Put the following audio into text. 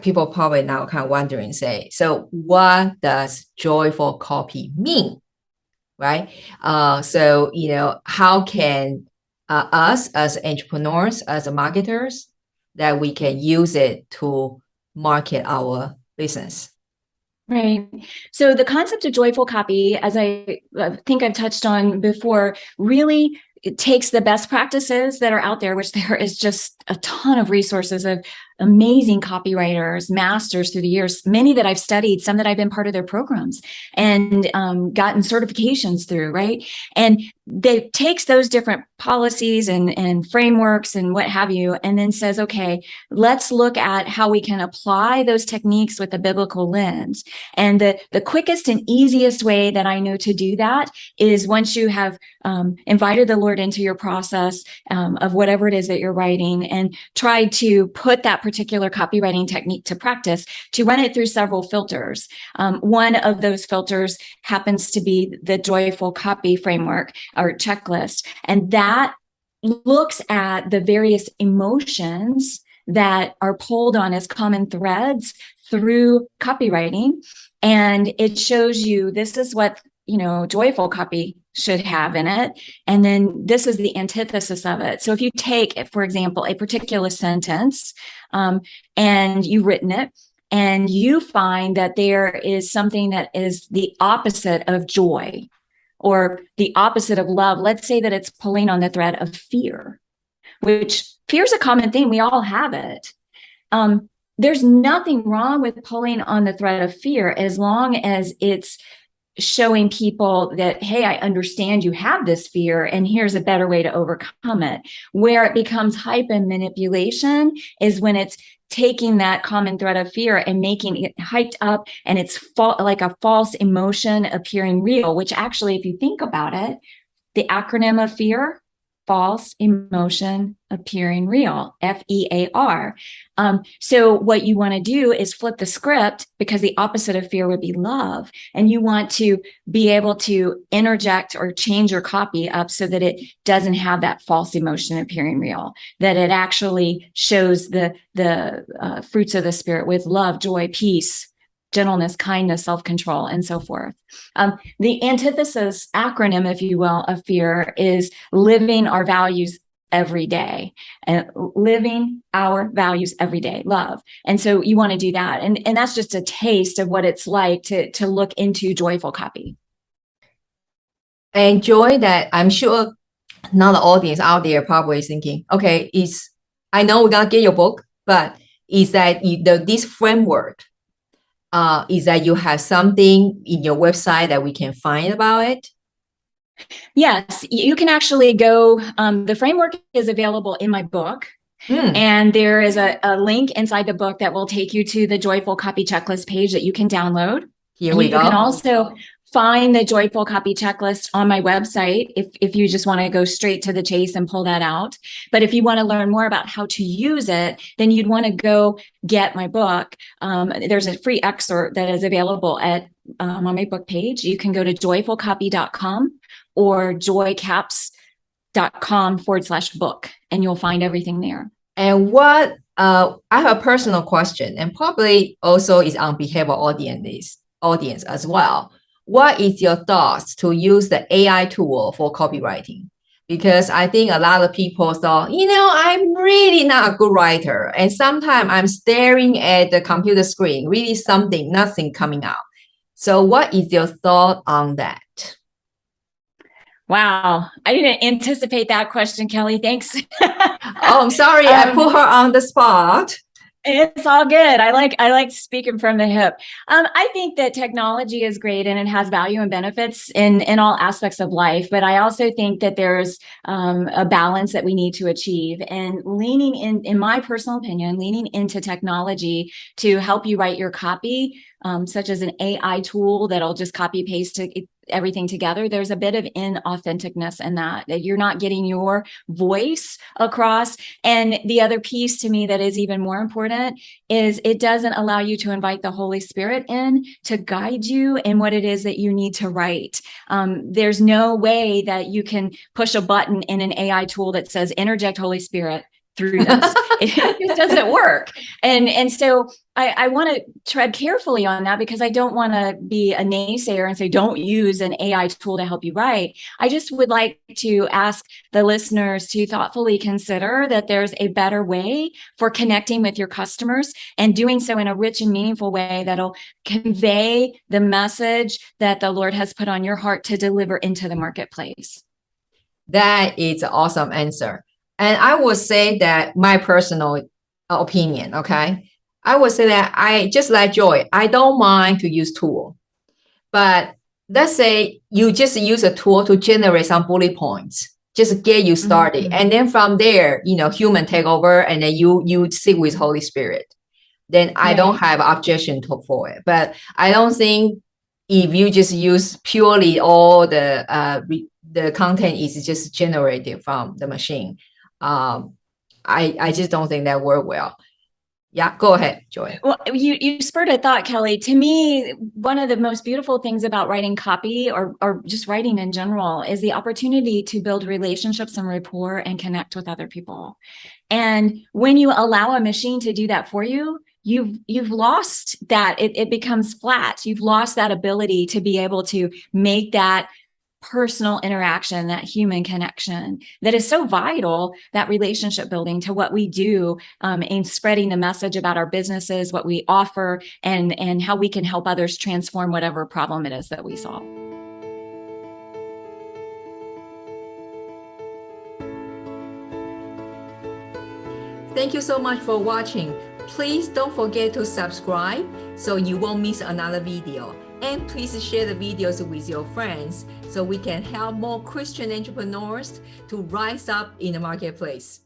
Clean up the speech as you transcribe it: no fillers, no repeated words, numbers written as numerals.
people probably now kind of wondering, say, so what does joyful copy mean, right? So, how can us as entrepreneurs, as marketers, that we can use it to market our business? Right. So the concept of joyful copy, as I think I've touched on before, really it takes the best practices that are out there, which there is just a ton of resources of amazing copywriters, masters through the years, many that I've studied, some that I've been part of their programs and gotten certifications through, right? And they takes those different policies and frameworks and what have you, and then says, okay, let's look at how we can apply those techniques with a biblical lens. And the quickest and easiest way that I know to do that is once you have invited the Lord into your process of whatever it is that you're writing and tried to put that particular copywriting technique to practice, to run it through several filters. One of those filters happens to be the joyful copy framework or checklist. And that looks at the various emotions that are pulled on as common threads through copywriting. And it shows you this is what, joyful copy should have in it. And then this is the antithesis of it. So if you take, for example, a particular sentence and you've written it, and you find that there is something that is the opposite of joy or the opposite of love, let's say that it's pulling on the thread of fear, which fear is a common thing. We all have it. There's nothing wrong with pulling on the thread of fear as long as it's showing people that, hey, I understand you have this fear and here's a better way to overcome it. Where it becomes hype and manipulation is when it's taking that common thread of fear and making it hyped up and it's like a false emotion appearing real, which actually, if you think about it, the acronym of fear, false emotion appearing real, FEAR. So what you want to do is flip the script, because the opposite of fear would be love. And you want to be able to interject or change your copy up so that it doesn't have that false emotion appearing real, that it actually shows the fruits of the spirit with love, joy, peace, gentleness, kindness, self-control, and so forth. The antithesis acronym, if you will, of fear is living our values every day, and living our values every day, love. And so you want to do that. And that's just a taste of what it's like to look into joyful copy. I enjoy that. I'm sure now the audience out there probably is thinking, okay, I know we're going to get your book, but is that this framework, is that you have something in your website that we can find about it? Yes, you can actually go. The framework is available in my book. And there is a link inside the book that will take you to the Joyful Copy Checklist page that you can download. Here we go. You can also find the Joyful Copy Checklist on my website if you just want to go straight to the chase and pull that out. But if you want to learn more about how to use it, then you'd want to go get my book. There's a free excerpt that is available on my book page. You can go to joyfulcopy.com or joycaps.com/book, and you'll find everything there. And I have a personal question, and probably also is on behalf of audience as well. What is your thoughts to use the AI tool for copywriting? Because I think a lot of people thought, I'm really not a good writer. And sometimes I'm staring at the computer screen, really nothing coming out. So what is your thought on that? Wow. I didn't anticipate that question, Kelly. Thanks. Oh, I'm sorry. I put her on the spot. It's all good. I like speaking from the hip. I think that technology is great and it has value and benefits in all aspects of life. But I also think that there's a balance that we need to achieve, and leaning in my personal opinion, leaning into technology to help you write your copy, such as an AI tool that'll just copy paste everything together. There's a bit of inauthenticness in that you're not getting your voice across. And the other piece to me that is even more important is it doesn't allow you to invite the Holy Spirit in to guide you in what it is that you need to write. There's no way that you can push a button in an AI tool that says interject Holy Spirit through this. It just doesn't work. And so I want to tread carefully on that, because I don't want to be a naysayer and say, don't use an AI tool to help you write. I just would like to ask the listeners to thoughtfully consider that there's a better way for connecting with your customers, and doing so in a rich and meaningful way that'll convey the message that the Lord has put on your heart to deliver into the marketplace. That is an awesome answer. And I would say that my personal opinion, okay? I would say that I just like Joy. I don't mind to use tool, but let's say you just use a tool to generate some bullet points, just get you started. And then from there, human take over, and then you sit with Holy Spirit. Then I don't have objection for it. But I don't think if you just use purely all the content is just generated from the machine, I just don't think that work well. Yeah, go ahead, Joy. Well, you spurred a thought, Kelly. To me, one of the most beautiful things about writing copy, or just writing in general, is the opportunity to build relationships and rapport and connect with other people. And when you allow a machine to do that for you, you've lost that. It becomes flat. You've lost that ability to be able to make that personal interaction, that human connection that is so vital, that relationship building to what we do in spreading the message about our businesses, what we offer, and how we can help others transform whatever problem it is that we solve. Thank you so much for watching. Please don't forget to subscribe so you won't miss another video. And please share the videos with your friends so we can help more Christian entrepreneurs to rise up in the marketplace.